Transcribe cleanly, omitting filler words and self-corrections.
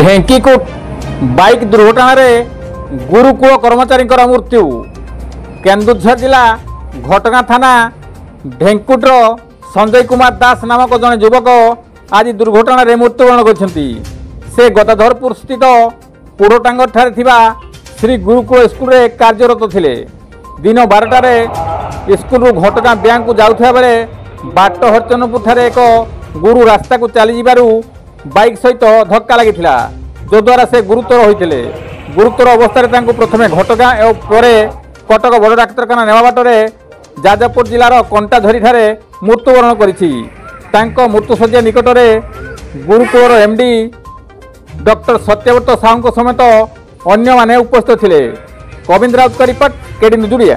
ढेंकीकुट bike दुर्घटना रे गुरुकुल कर्मचारी मृत्यु। केन्दुझर जिला घटगां थाना ढेंकुट्र संजय कुमार दास नामक जड़े युवक आज दुर्घटना रे मृत्युवरण करछंती। से गदाधरपुर स्थित पुड़टांगर ठारे थिबा श्री गुरुकुल स्कूल रे कार्यरत थिले। दिन 12टार स्कूल घटगां बैंक को जाउथिबा बेले बाट हरचनपुर ठारे एक गुरु रास्ता को चली जिबारु बाइक सहित धक्का लगी जद्वारा से गुरुतर होते। गुरुतर अवस्था प्रथमे घटगां और पर कटक बड़ डाक्तखाना नेवा बाटर जाजपुर जिलार कंटाझरी ठारे मृत्युवरण करिछि। मृत्युशଯ୍ୟା निकट में गुरुकुलर एमडी डॉक्टर सत्यव्रत साहू समेत अन्य माने उपस्थित थे। गोविंद राउत का रिपोर्ट, केडी न्यूज।